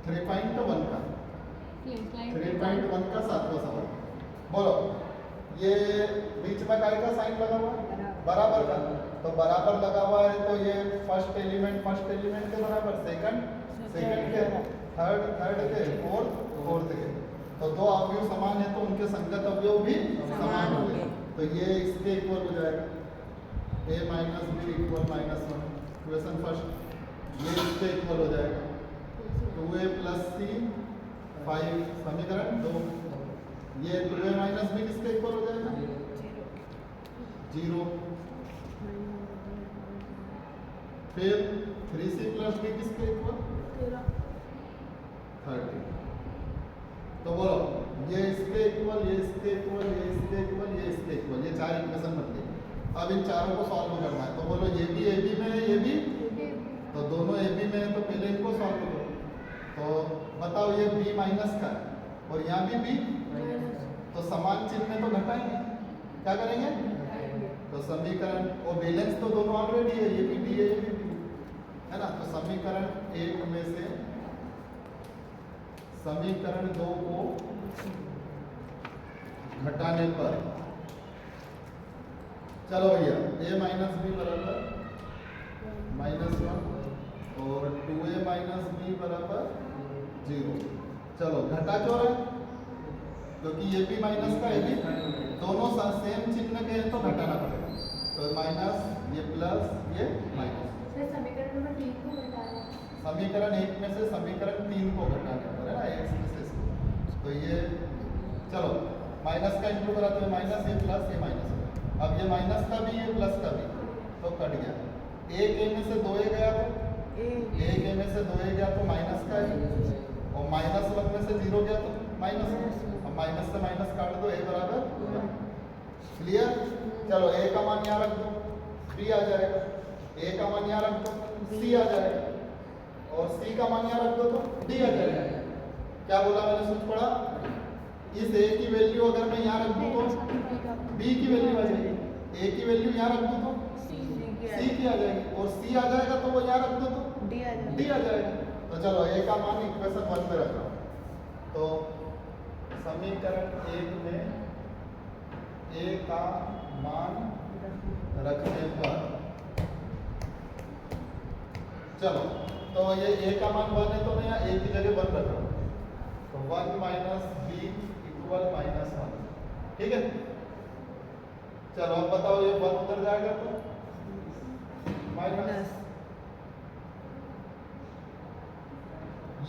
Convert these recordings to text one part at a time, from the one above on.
3.1 का 3.1 का 7वां सवाल। बोलो, ये बीच में काय का साइन लगा हुआ है? बराबर का। तो बराबर लगा हुआ है तो ये फर्स्ट एलिमेंट के बराबर, सेकंड के, थर्ड के, फोर्थ के। तो दो अवयव समान है तो उनके संगत अवयव भी समान होंगे। तो ये इसके इक्वल हो जाएगा, a minus b equal -1। Question first, ये इसके इक्वल हो जाएगा 2a प्लस सी 5, समीकरण 2। ये 2a माइनस बी किसके इक्वल हो जाएगा? 0। फिर 3c प्लस b किसके इक्वल? 30। तो बोलो, ये इसके इक्वल, ये इसके इक्वल, ये इसके इक्वल, ये इसके इक्वल, ये चार इक्वेशन बन गई। अब इन चारों को सॉल्व करना है। तो बोलो, ये भी ए बी में है, ये भी, तो दोनों ए बी में है तो पहले इनको सॉल्व करो। तो बताओ, ये b माइनस का है और यहाँ भी b, तो समान चिन्ह में तो घटाएंगे। क्या करेंगे? तो समीकरण, और बैलेंस तो दोनों ऑलरेडी है, ये भी b है, ये भी b है ना। तो समीकरण 1 में से समीकरण 2 को घटाने पर, चलो भैया, a माइनस बी बराबर -1 और 2a माइनस बी बराबर 0। चलो, घटा क्यों रहे? क्योंकि ये भी माइनस का, ये भी, दोनों सेम चिन्ह के हैं तो घटाना पड़ेगा। तो माइनस, ये प्लस, ये माइनस। समीकरण नंबर 3 को घटाना, समीकरण 1 में से समीकरण 3 को घटाने पर, है ना, एक में से इसको। तो ये, चलो, माइनस का इंटू करा तो माइनस, ये प्लस, ये माइनस। अब ये माइनस का भी, ये प्लस का भी, तो कट गया। एक ए में से 2a गया तो एक ए में से 2a गया तो माइनस का है, और -1 में से 0 गया तो माइनस। अब माइनस से माइनस काट दो, a बराबर। क्लियर? चलो, a का मान यहाँ रख दो, b आ जाएगा। a का मान यहाँ रख दो, c आ जाएगा। और c का मान यहाँ रख दो तो d आ जाएगा। क्या बोला मैंने, सोच पड़ा? इस a की वैल्यू अगर मैं यहाँ रख दूँ तो b की वैल्यू आ जाएगी, a की वैल्यू यहाँ रख दूँ तो c की आ जाएगी, और c आ जाएगा तो वो यहाँ रख दो तो d आ जाएगा। तो चलो, a का मान इक्वेशन 1 में रख रहा हूँ। तो समीकरण 1 में a का मान रखने पर, चलो, तो ये a का मान 1 है तो मैं यहाँ a की जगह 1 रख रहा हूँ। तो 1 माइनस b इक्वल -1, ठीक है। चलो, अब बताओ, ये 1 उधर जाएगा तो माइनस,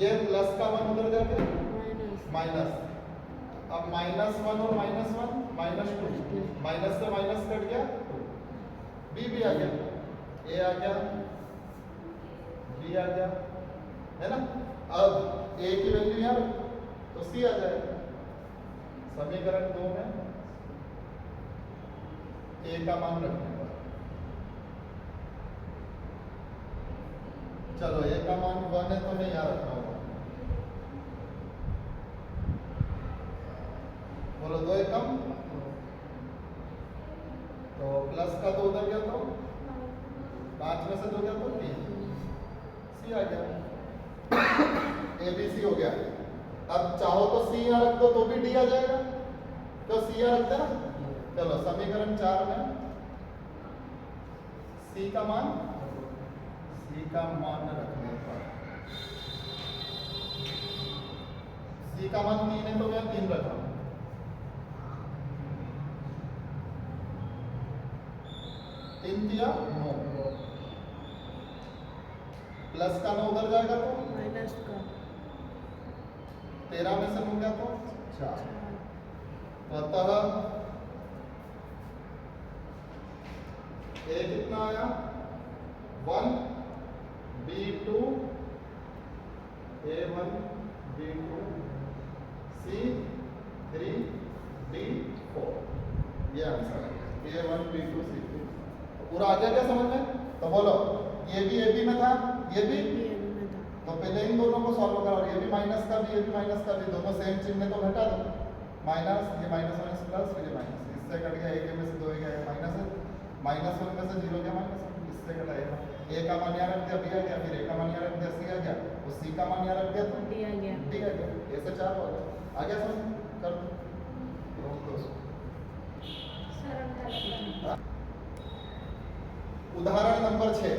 ये प्लस का 1 उधर जाएगा माइनस। अब -1 और -1 -2, माइनस से माइनस कट गया, b भी आ गया, a आ गया, b आ गया, है ना। अब a की वैल्यू यहाँ तो c आ जाएगा। समीकरण 2 में a का मान रखने पर, चलो, a का मान 1 है तो मैं यहाँ रख रहा हूँ। बोलो, 2 एकम, तो प्लस का 2 उधर गया तो 5 में से 2 गया तो 3, c आ गया। a b c हो गया। अब चाहो तो c यहाँ रख दो तो भी d आ जाएगा, तो c यहाँ रखते ना। चलो, समीकरण 4 में c का मान रखने पर, c का मान 3 है तो मैं 3 रख रहा हूँ। 3 दिया 9, प्लस का 9 उधर जाएगा तो माइनस का 13 में से 9 गया तो 4। अतः a कितना आया? 1 b2 a1 b2 c3 d4, ये आंसर है। a1 b2 c3 पूरा आ गया क्या समझ में? तो बोलो, ये भी a b में था, ये भी, तो पहले इन दोनों को सॉल्व करो। ये भी माइनस का भी, ये भी माइनस का भी, दोनों सेम चिन्ह तो घटा दो। माइनस, ये माइनस माइनस प्लस, फिर ये माइनस, इससे कट गया, एक में से 2 गया, माइनस है, -1 में से 0 गया माइनस, इससे कटाएगा। a का मान यहाँ रख दिया, b आ गया, फिर a का मान यहाँ रख दिया, c आ गया, तो सी का मान यहाँ रख दिया तो डी आ गया। डी आ गया। ऐसे 4 हो गया। आ गया समझ? कर दो रोक दो। सरल करना। उदाहरण नंबर 6,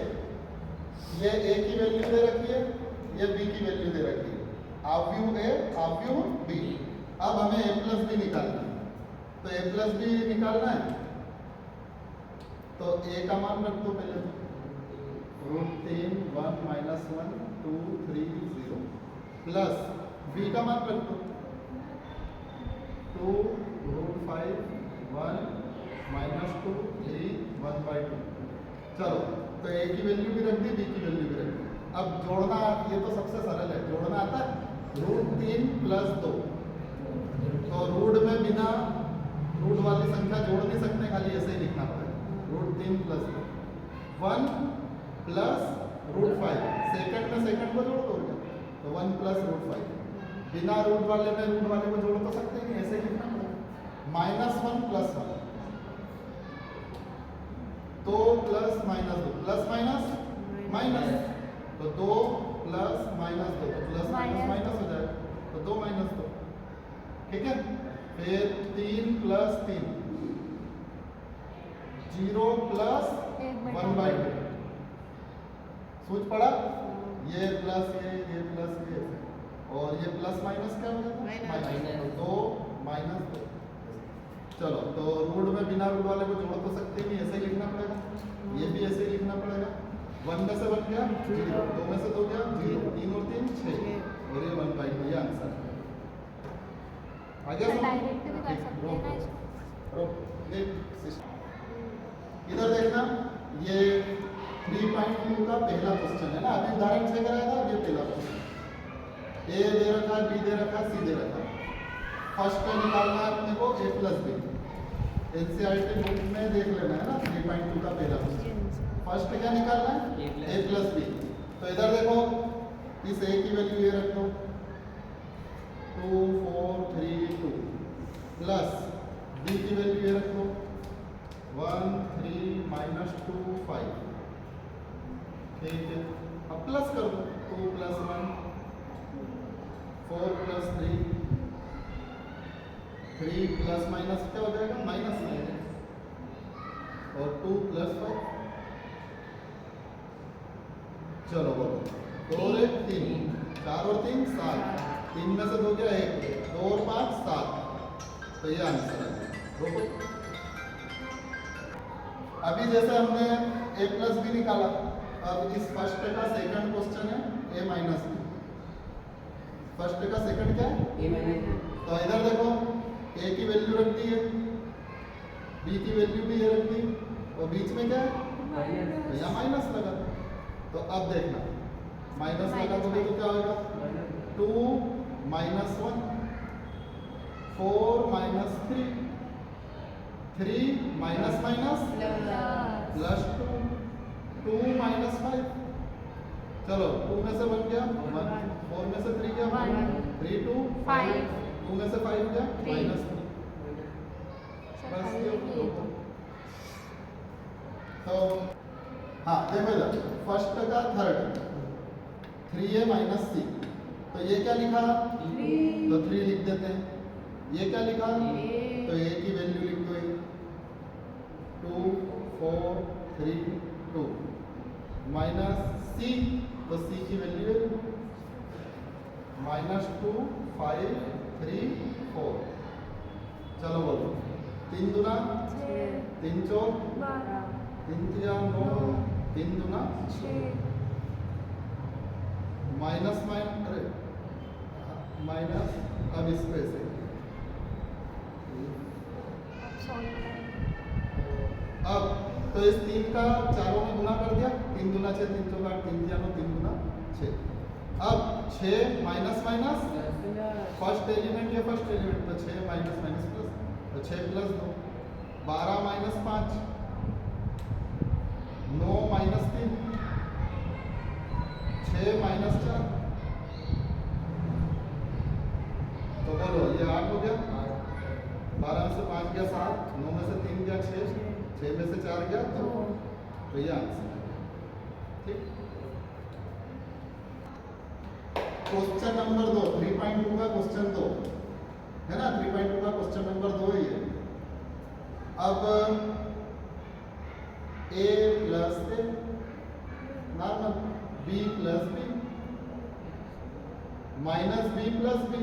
ये a की वैल्यू दे रखी है, ये b की वैल्यू दे रखी है। आव्यूह a, आव्यूह b। अब हमें a प्लस बी निकालना है, तो a प्लस बी निकालना है तो a का मान रख दो पहले तो √3 1 -1 2 3 0 प्लस b का मान रख दो 2 √5 1 -2 3 1/2। चलो तो a की वैल्यू भी रख दी, b की वैल्यू भी रख दी। अब जोड़ना, ये तो सबसे सरल है, जोड़ना आता है। √3 + 2, तो रूट में बिना रूट वाली संख्या जोड़ नहीं सकते, खाली ऐसे ही लिखना पड़ेगा। √3 + 2 1 + √5, सेकंड में सेकंड को जोड़ दो क्या, तो 1 + √5। बिना रूट वाले में रूट वाले को जोड़ तो सकते नहीं, ऐसे ही लिखना पड़ेगा। -1 + 1, तो plus minus 2, plus minus minus, तो 2 + -2, तो प्लस माइनस माइनस हो जाएगा, तो 2 - 2। ठीक है, फिर 3 + 3 0 + 1/2। सूझ पड़ा? ये प्लस ये प्लस ये, और ये प्लस माइनस क्या हो जाता है? माइनस। 2 - 2। चलो तो रूट में बिना रूट वाले को जोड़ तो सकते नहीं, ऐसे ही लिखना पड़ेगा। ये भी ऐसे ही लिखना पड़ेगा। 1 में से 1 गया 0, 2 में से 2 गया 0, 3 और 3 6, और ये 1/2, ये आंसर है। आ गया समझ? डायरेक्ट भी कर सकते हैं ना इसको। ये इधर देखना, ये 3.2 का पहला क्वेश्चन है ना, अभी उदाहरण 6 कराया था, ये पहला क्वेश्चन। ए दे रखा, बी दे रखा, सी दे रखा। फर्स्ट का निकालना है अपने को a + b। एनसीईआरटी बुक में देख लेना है ना, 3.2 का पहला क्वेश्चन। फर्स्ट क्या निकालना है? a + b। तो इधर देखो, इस a की वैल्यू ये रख दो 2 4 3 2 प्लस b की वैल्यू ये रख दो 1 3 -2 5। ठीक है, अब प्लस कर दो 2 + 1 4 + 3 3 प्लस माइनस क्या हो जाएगा? माइनस, और 2 + 5। चलो बोलो, 2 और 1 3, 4 और 3 7, 3 में से 2 गया 1, 2 और 5 7, तो ये आंसर है। रोको, अभी जैसे हमने a + b निकाला, अब इस फर्स्ट का सेकंड क्वेश्चन है a - b। फर्स्ट का सेकंड क्या है? a-। तो इधर देखो, a की वैल्यू रख दी है, b की वैल्यू भी ये रख दी, और बीच में क्या है? तो यहाँ माइनस लगा। तो अब देखना, माइनस लगा तो क्या होगा? 2 - 1 4 - 3 3 माइनस माइनस प्लस 2 - 5। चलो 2 में से 1 गया 1, 4 में से 3 गया 1, 3 2 5, 2 में से 5 गया -3। बस ये दो। तो हाँ देखो इधर, फर्स्ट का थर्ड 3a - c, तो ये क्या लिखा? तो 3 लिख देते हैं। ये क्या लिखा? तो a की वैल्यू लिख दो 2 4 3 2 माइनस c, तो c की वैल्यू है -2 5 3 4। चलो बोलो, 3 दूना 3 चौक 3 तिया 9, 3 दूना माइनस अरे माइनस, अब इसको ऐसे अब तो इस 3 का चारों में गुना कर दिया, 3 दूना 6 3 चौका 8 3 तिया 9 3 दूना 6। अब 6 माइनस माइनस, फर्स्ट एलिमेंट के फर्स्ट एलिमेंट, तो 6 माइनस माइनस प्लस, तो 6 + 2 12 - 5 9 - 3 6 - 4। तो बोलो ये 8 हो गया, 12 में से 5 गया 7, 9 में से 3 गया 6, 6 में से 4 गया 2, तो ये आंसर है। ठीक, क्वेश्चन नंबर 2 3.2 का क्वेश्चन 2 है ना, 3.2 का क्वेश्चन नंबर 2 ही है। अब a plus A normal, b plus B minus B plus B,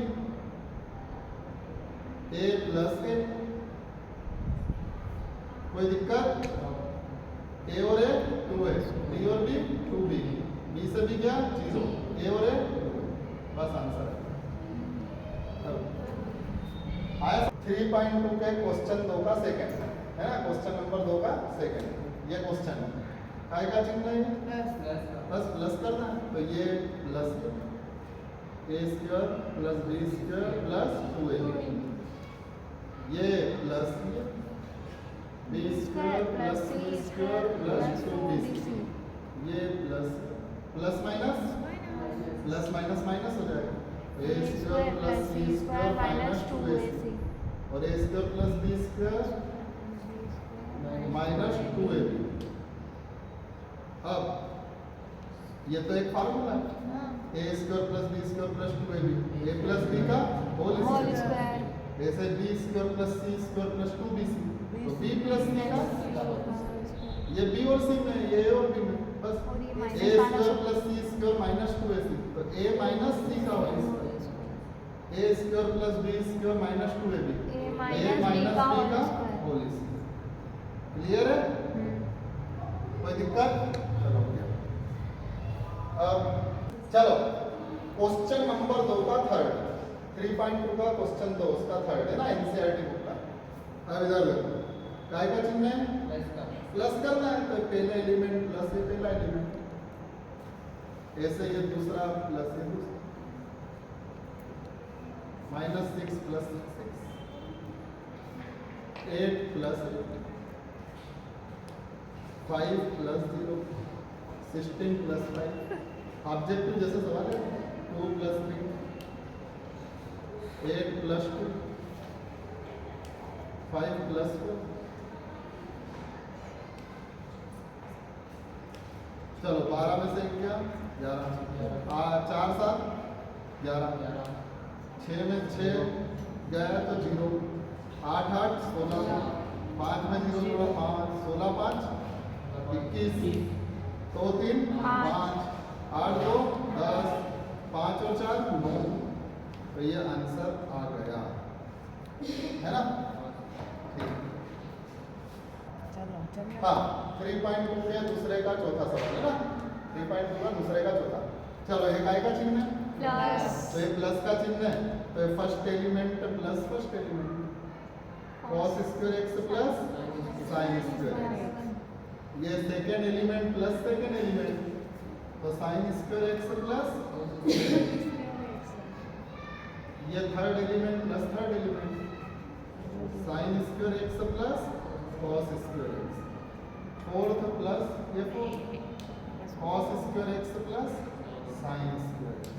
a plus A, कोई दिक्कत? a और a 2a, b और b 2b, b से b क्या 0, a और a 2a, बस आंसर है। आया 3.2 के क्वेश्चन 2 का सेकंड है ना, क्वेश्चन नंबर 2 का सेकंड ये क्वेश्चन है। काय का चिन्ह है? बस प्लस करना है, तो ये plus a square plus b square plus 2a, ये plus b square plus c square plus 2b, ये प्लस माइनस माइनस हो जाएगा, a square plus c square minus 2ac और a square plus b square minus 2ab। अब ये तो एक formula है, a square plus b square plus 2ab, a plus b का होल स्क्वायर, ऐसे b square plus c square plus 2bc, तो b plus c का ये b और c में, ये a और b में, बस a square plus c square minus 2ac, तो a माइनस c का whole square, a square plus b square minus 2ab, a minus b का होल स्क्वायर। क्लियर है? कोई दिक्कत? चलो हो गया। अब चलो क्वेश्चन नंबर 2 का थर्ड, 3.2 का क्वेश्चन 2 उसका थर्ड है ना, एनसीईआरटी बुक का। अब इधर देखो, काय का चिन्ह है? प्लस करना है, तो पहला एलिमेंट प्लस है, पहला एलिमेंट, ऐसे ये दूसरा प्लस है दूसरा, -6 plus 6, 8 plus 5 plus 0, 16 plus 5, objective जैसे सवाल है, 2 प्लस 3, 8 प्लस 2, 5 प्लस 4, चलो 12 में से क्या 11, 4 7 11, 6 में 6 गया तो 0, 8 8 16, 5 में 0 जोड़ा 5, 16 5 21, 2 3 5, 8 2 10, 5 और 4 9, तो ये आंसर आ गया है ना। हाँ 3.2 के दूसरे का चौथा सवाल है ना, 3.2 का दूसरे का चौथा। चलो ये काय का चिन्ह है? प्लस, तो ये प्लस का चिन्ह है, तो ये first element plus first element, cos square x plus sin square x, ये second element plus second element, तो sin स्क्वायर x प्लस, ये third element plus third element, sin square x plus cos square x, fourth plus ये fourth, cos square x plus sin square x।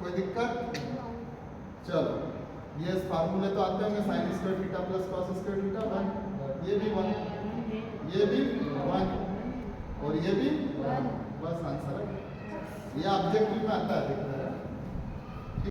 कोई दिक्कत? चलो ये फार्मूले तो आते होंगे, sin square theta plus cos square theta 1, ये भी 1, ये भी 1 और ये भी 1, बस आंसर है। ये ऑब्जेक्टिव में आता है,